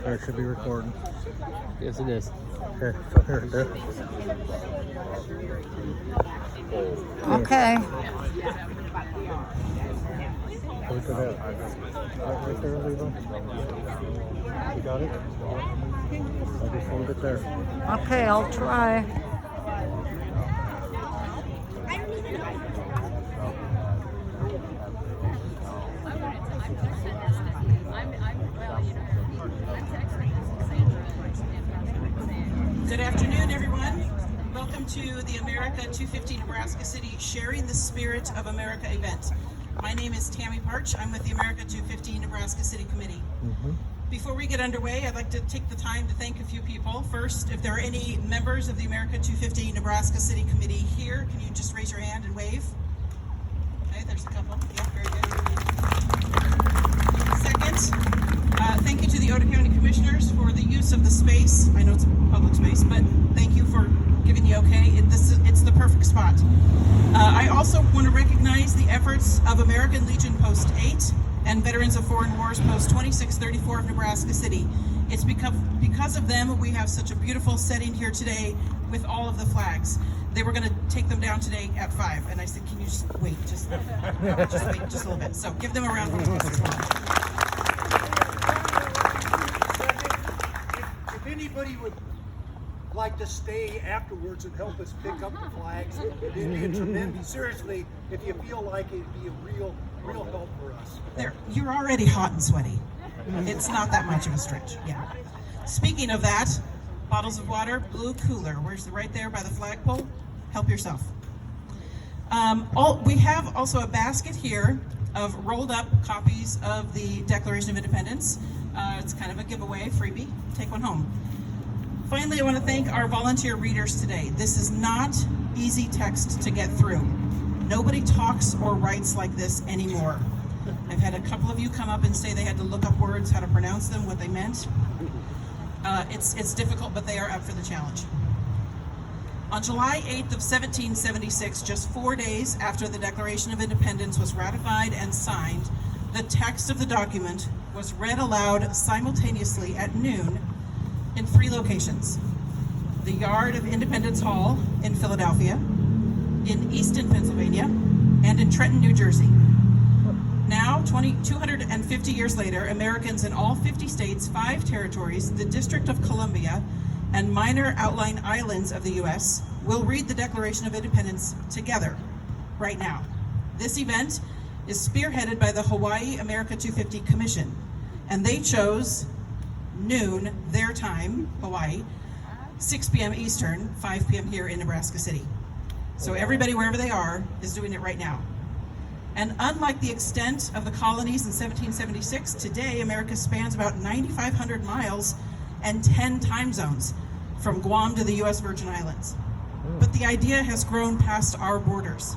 Or it should be recording. Yes, it is. Okay, so here it is. Okay. Look at that. Right there, Leva. You got it? I'll just hold it there. Okay, I'll try. Good afternoon, everyone. Welcome to the America 250 Nebraska City Sharing the Spirit of America event. My name is Tammy Parch. I'm with the America 250 Nebraska City Committee. Before we get underway, I'd like to take the time to thank a few people. First, if there are any members of the America 250 Nebraska City Committee here, can you just raise your hand and wave? Okay, there's a couple. Yeah, very good. Second, thank you to the Oda County Commissioners for the use of the space. I know it's a public space, but thank you for giving the okay. It's the perfect spot. I also want to recognize the efforts of American Legion Post 8 and Veterans of Foreign Wars Post 2634 of Nebraska City. It's because of them we have such a beautiful setting here today with all of the flags. They were going to take them down today at 5, and I said, can you just wait, just wait just a little bit. So give them a round of applause as well. If anybody would like to stay afterwards and help us pick up the flags, it'd be tremendous. Seriously, if you feel like it'd be a real help for us. There, you're already hot and sweaty. It's not that much of a stretch. Yeah. Speaking of that, bottles of water, blue cooler. Where's right there by the flagpole? Help yourself. We have also a basket here of rolled up copies of the Declaration of Independence. It's kind of a giveaway, freebie. Take one home. Finally, I want to thank our volunteer readers today. This is not easy text to get through. Nobody talks or writes like this anymore. I've had a couple of you come up and say they had to look up words, how to pronounce them, what they meant. It's difficult, but they are up for the challenge. On July 8th of 1776, just 4 days after the Declaration of Independence was ratified and signed, the text of the document was read aloud simultaneously at noon in 3 locations: the Yard of Independence Hall in Philadelphia, in Easton, Pennsylvania, and in Trenton, New Jersey. Now, 250 years later, Americans in all 50 states, 5 territories, the District of Columbia, and minor outlying islands of the U.S. will read the Declaration of Independence together right now. This event is spearheaded by the Hawaii America 250 Commission, and they chose noon, their time, Hawaii, 6 p.m. Eastern, 5 p.m. here in Nebraska City. So everybody, wherever they are, is doing it right now. And unlike the extent of the colonies in 1776, today America spans about 9,500 miles and 10 time zones, from Guam to the U.S. Virgin Islands. But the idea has grown past our borders.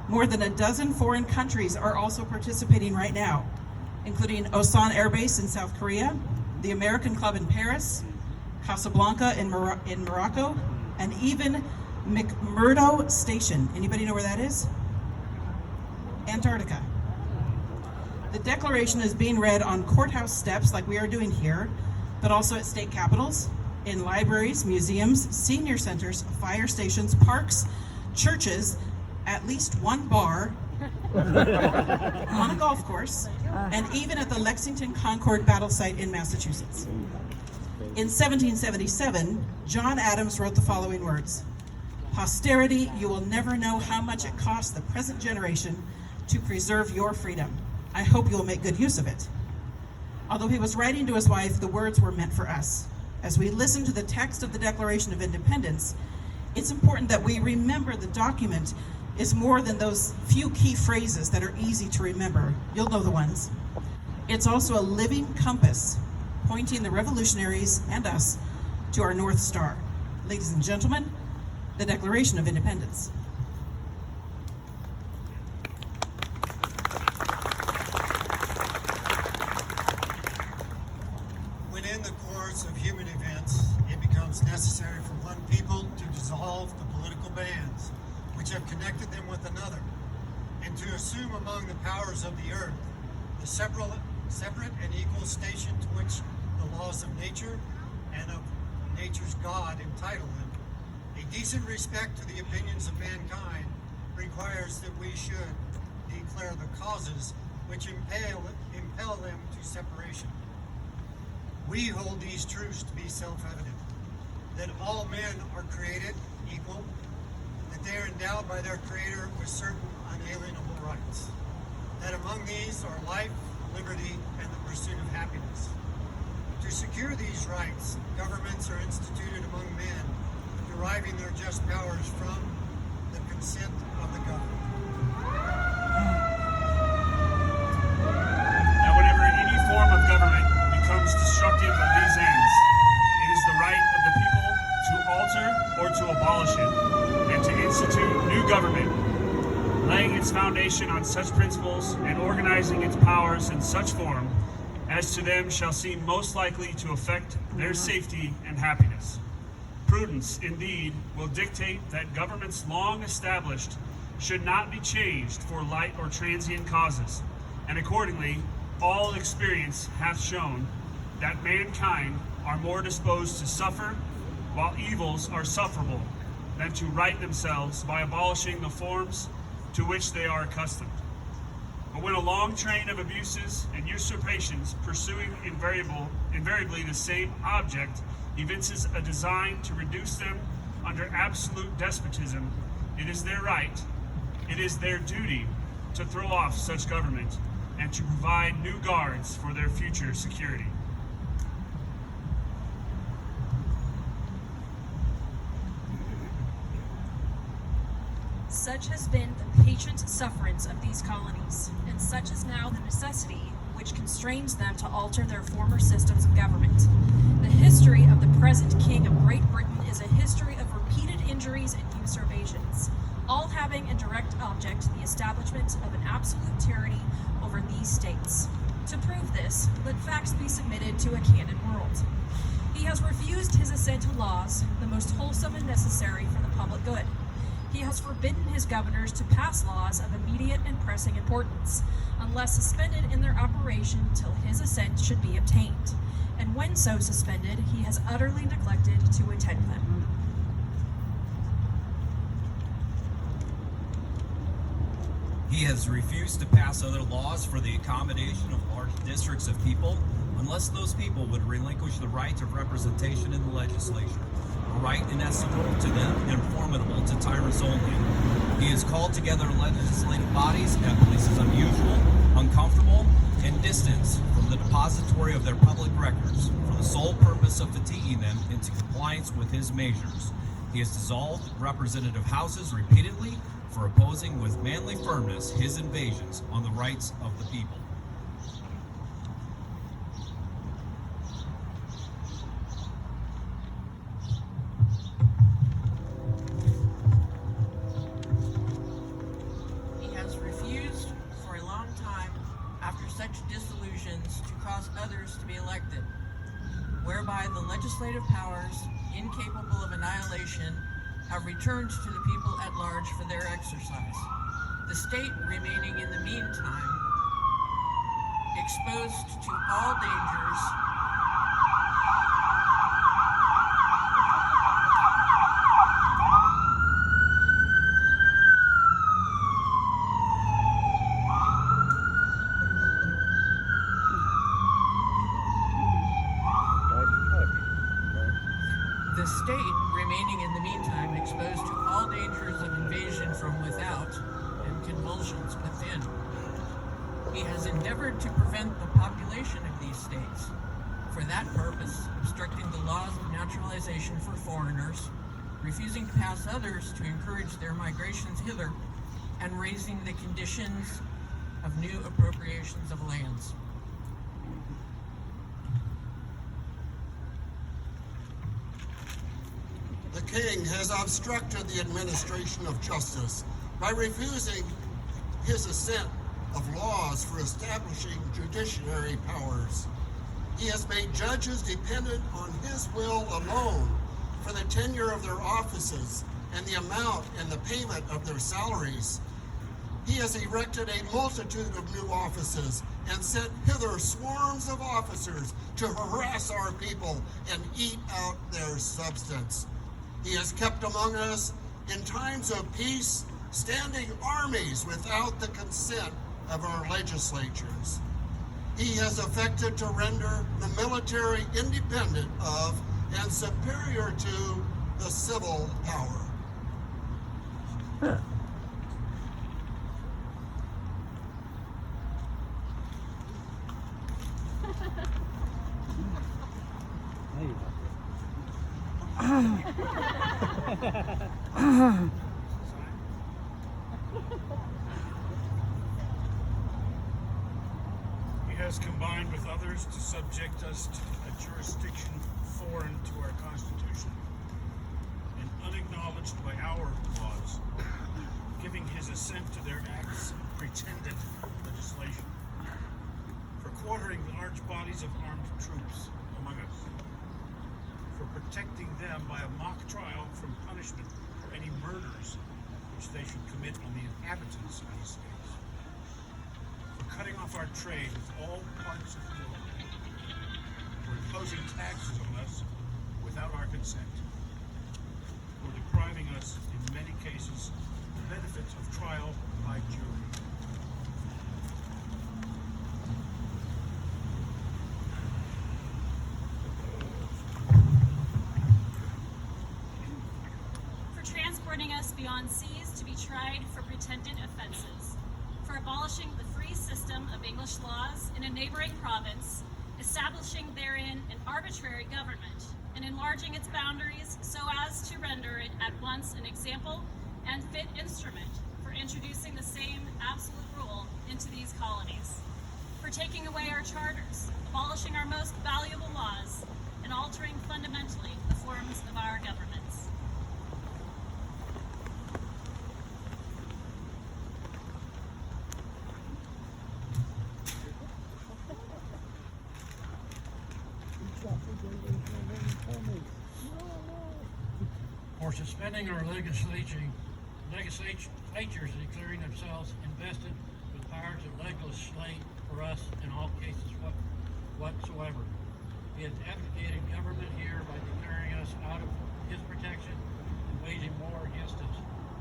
More than a dozen foreign countries are also participating right now, including Osan Air Base in South Korea, the American Club in Paris, Casablanca in Morocco, and even McMurdo Station. Anybody know where that is? Antarctica. The Declaration is being read on courthouse steps like we are doing here, but also at state capitals, in libraries, museums, senior centers, fire stations, parks, churches, at least one bar, on a golf course, and even at the Lexington Concord battle site in Massachusetts. In 1777, John Adams wrote the following words: "Posterity, you will never know how much it cost the present generation to preserve your freedom. I hope you will make good use of it." Although he was writing to his wife, the words were meant for us. As we listen to the text of the Declaration of Independence, it's important that we remember the document is more than those few key phrases that are easy to remember. You'll know the ones. It's also a living compass pointing the revolutionaries and us to our North Star. Ladies and gentlemen, the Declaration of Independence. When in the course of human events, it becomes necessary for one people to dissolve the political bands which have connected them with another, and to assume among the powers of the earth the separate and equal station to which the laws of nature and of nature's God entitle them. A decent respect to the opinions of mankind requires that we should declare the causes which impel them to separation. We hold these truths to be self-evident, that all men are created equal, that they are endowed by their Creator with certain unalienable rights, that among these are life, liberty, and the pursuit of happiness. To secure these rights, governments are instituted among men, deriving their just powers from the consent of the governed. That whenever any form of government becomes destructive of these ends, it is the right of the people to alter or to abolish it, and to institute new government, laying its foundation on such principles and organizing its powers in such form as to them shall seem most likely to affect their safety and happiness. Prudence, indeed, will dictate that governments long established should not be changed for light or transient causes, and accordingly, all experience hath shown that mankind are more disposed to suffer, while evils are sufferable, than to right themselves by abolishing the forms to which they are accustomed. But when a long train of abuses and usurpations pursuing invariably the same object evinces a design to reduce them under absolute despotism, it is their right, it is their duty to throw off such government and to provide new guards for their future security. Such has been the patient sufferance of these colonies, and such is now the necessity which constrains them to alter their former systems of government. The history of the present King of Great Britain is a history of repeated injuries and usurpations, all having in direct object the establishment of an absolute tyranny over these states. To prove this, let facts be submitted to a candid world. He has refused his assent to laws, the most wholesome and necessary for the public good. He has forbidden his governors to pass laws of immediate and pressing importance, unless suspended in their operation till his assent should be obtained. And when so suspended, he has utterly neglected to attend them. He has refused to pass other laws for the accommodation of large districts of people, unless those people would relinquish the right of representation in the legislature, a right inestimable to them and formidable to tyrants only. He has called together legislative bodies at places unusual, uncomfortable, and distant from the depository of their public records, for the sole purpose of fatiguing them into compliance with his measures. He has dissolved representative houses repeatedly for opposing with manly firmness his invasions on the rights of the people. He has refused for a long time, after such dissolutions, to cause others to be elected, whereby the legislative powers, incapable of annihilation, have returned to the people at large for their exercise. The state remaining in the meantime exposed to all dangers The state remaining in the meantime exposed to all dangers of invasion from without and convulsions within. He has endeavored to prevent the population of these states, for that purpose obstructing the laws of naturalization for foreigners, refusing to pass others to encourage their migrations hither, and raising the conditions of new appropriations of lands. The king has obstructed the administration of justice by refusing his assent of laws for establishing judiciary powers. He has made judges dependent on his will alone for the tenure of their offices and the amount and the payment of their salaries. He has erected a multitude of new offices and sent hither swarms of officers to harass our people and eat out their substance. He has kept among us in times of peace standing armies without the consent of our legislatures. He has affected to render the military independent of and superior to the civil power. He has combined with others to subject us to a jurisdiction foreign to our Constitution and unacknowledged by our laws, giving his assent to their acts of pretended legislation, for quartering large bodies of armed troops among us, for protecting them by a mock trial from punishment for any murders which they should commit on the inhabitants of these states, for cutting off our trade with all parts of the world, for imposing taxes on us without our consent, for depriving us, in many cases, the benefits of trial by jury. Transporting us beyond seas to be tried for pretended offenses, for abolishing the free system of English laws in a neighboring province, establishing therein an arbitrary government, and enlarging its boundaries so as to render it at once an example and fit instrument for introducing the same absolute rule into these colonies, for taking away our charters, abolishing our most valuable laws, and altering fundamentally the forms of our governments. For suspending our legislatures declaring themselves invested with power to legislate for us in all cases whatsoever. He has abdicated government here by declaring us out of his protection and waging war against us.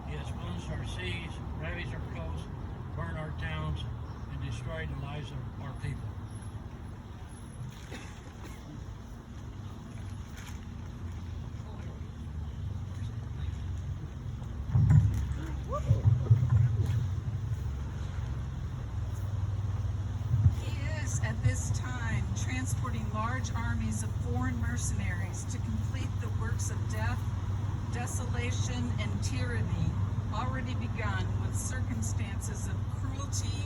He has sponged our seas, ravaged our coasts, burned our towns, and destroyed the lives of our people. At this time, transporting large armies of foreign mercenaries to complete the works of death, desolation, and tyranny already begun with circumstances of cruelty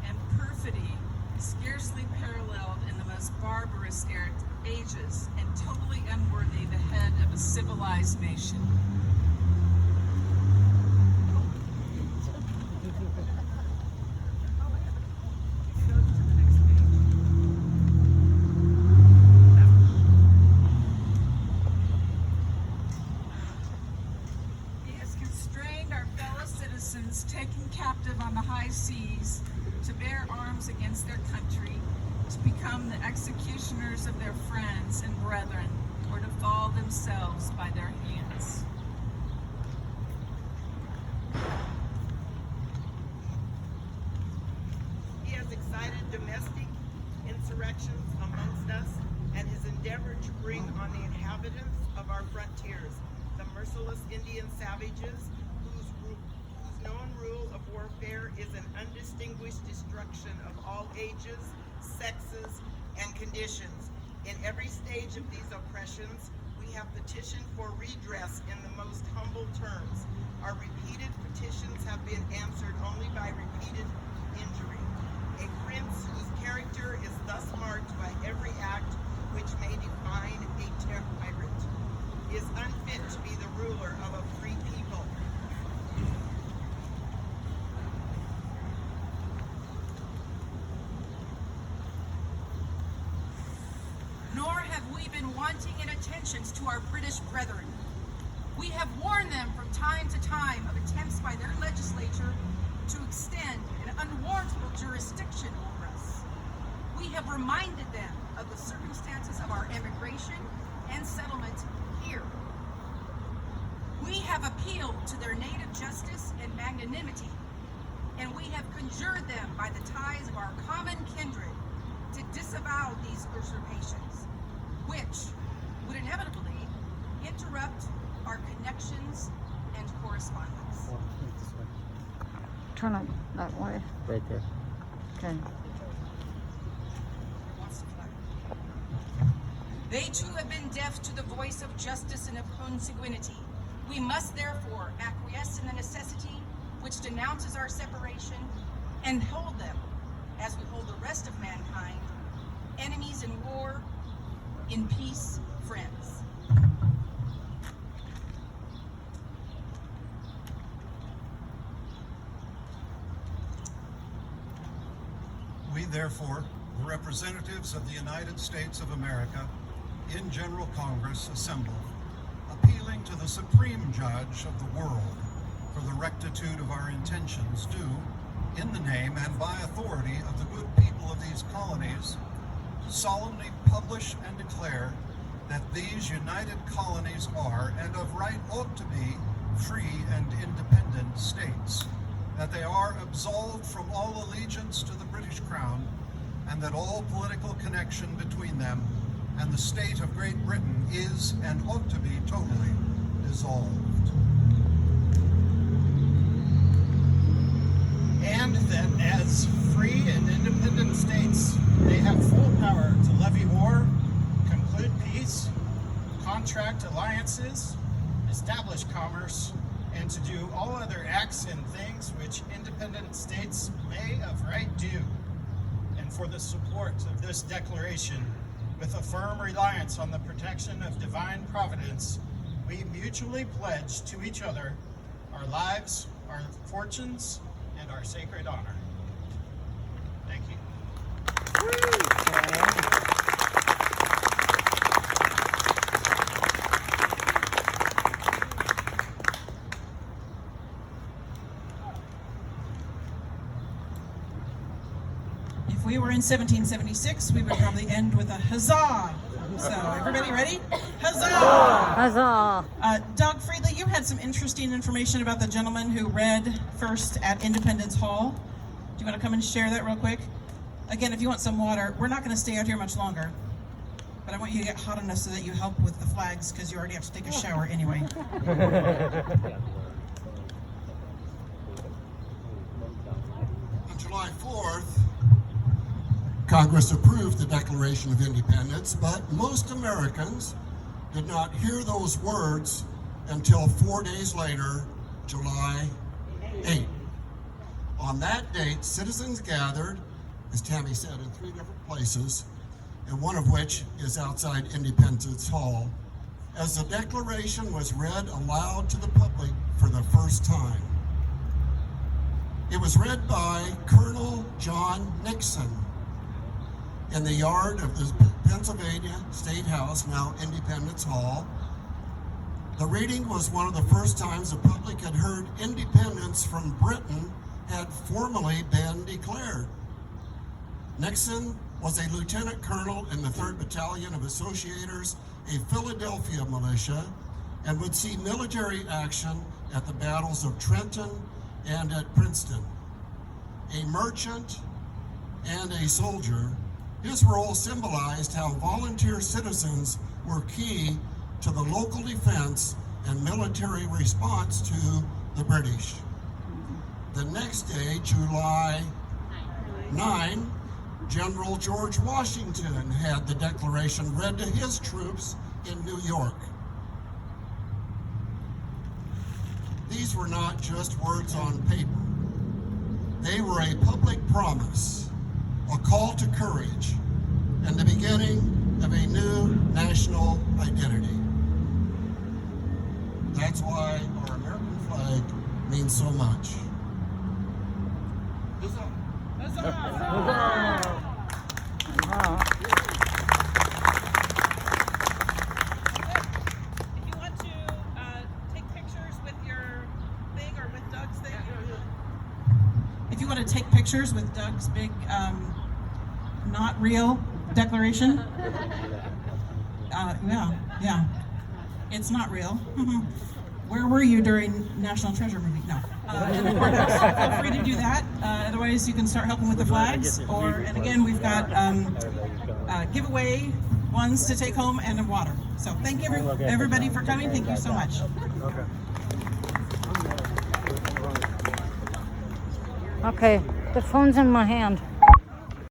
and perfidy scarcely paralleled in the most barbarous ages and totally unworthy the head of a civilized nation. Taken captive on the high seas to bear arms against their country, to become the executioners of their friends and brethren, or to fall themselves by their hands. He has excited domestic insurrections amongst us and has endeavored to bring on the inhabitants of our frontiers the merciless Indian savages whose known rule of warfare is an undistinguished destruction of all ages, sexes, and conditions. In every stage of these oppressions, we have petitioned for redress in the most humble terms. Our repeated petitions have been answered only by repeated injury. A prince whose character is thus marked by every act which may define a tyrant is unfit to be the ruler of a free people. Nor have we been wanting in attentions to our British brethren. We have warned them from time to time of attempts by their legislature to extend an unwarrantable jurisdiction over us. We have reminded them of the circumstances of our immigration and settlement here. We have appealed to their native justice and magnanimity, and we have conjured them by the ties of our common kindred to disavow these usurpations, which would inevitably interrupt our connections and correspondence. Turn it that way. Right there. Okay. They too have been deaf to the voice of justice and of consanguinity. We must therefore acquiesce in the necessity which denounces our separation and hold them, as we hold the rest of mankind, enemies in war, in peace, friends. We therefore, the representatives of the United States of America, in General Congress assembled, appealing to the Supreme Judge of the world for the rectitude of our intentions, do, in the name and by authority of the good people of these colonies, solemnly publish and declare that these united colonies are, and of right ought to be, free and independent states, that they are absolved from all allegiance to the British Crown, and that all political connection between them and the state of Great Britain is and ought to be totally dissolved. And that as free and independent states, they have full power to levy war, conclude peace, contract alliances, establish commerce, and to do all other acts and things which independent states may of right do. And for the support of this declaration, with a firm reliance on the protection of divine providence, we mutually pledge to each other our lives, our fortunes, and our sacred honor. Thank you. If we were in 1776, we would probably end with a huzzah. So, everybody ready? Huzzah! Huzzah! Doug Friedley, you had some interesting information about the gentleman who read first at Independence Hall. Do you want to come and share that real quick? Again, if you want some water, we're not going to stay out here much longer. But I want you to get hot enough so that you help with the flags, because you already have to take a shower anyway. On July 4th, Congress approved the Declaration of Independence, but most Americans did not hear those words until 4 days later, July 8th. On that date, citizens gathered, as Tammy said, in 3 different places, and one of which is outside Independence Hall, as the Declaration was read aloud to the public for the first time. It was read by Colonel John Nixon in the yard of the Pennsylvania State House, now Independence Hall. The reading was one of the first times the public had heard independence from Britain had formally been declared. Nixon was a lieutenant colonel in the 3rd Battalion of Associators, a Philadelphia militia, and would see military action at the battles of Trenton and at Princeton. A merchant and a soldier, his role symbolized how volunteer citizens were key to the local defense and military response to the British. The next day, July 9, General George Washington had the Declaration read to his troops in New York. These were not just words on paper. They were a public promise, a call to courage, and the beginning of a new national identity. That's why our American flag means so much. Huzzah! Huzzah! If you want to take pictures with your thing or with Doug's thing, want to take pictures with Doug's big, not real declaration. Yeah. It's not real. Where were you during National Treasure movie? No. In the courthouse. Feel free to do that. Otherwise, you can start helping with the flags. And again, we've got giveaway ones to take home and water. So thank you everybody for coming. Thank you so much. Okay, the phone's in my hand.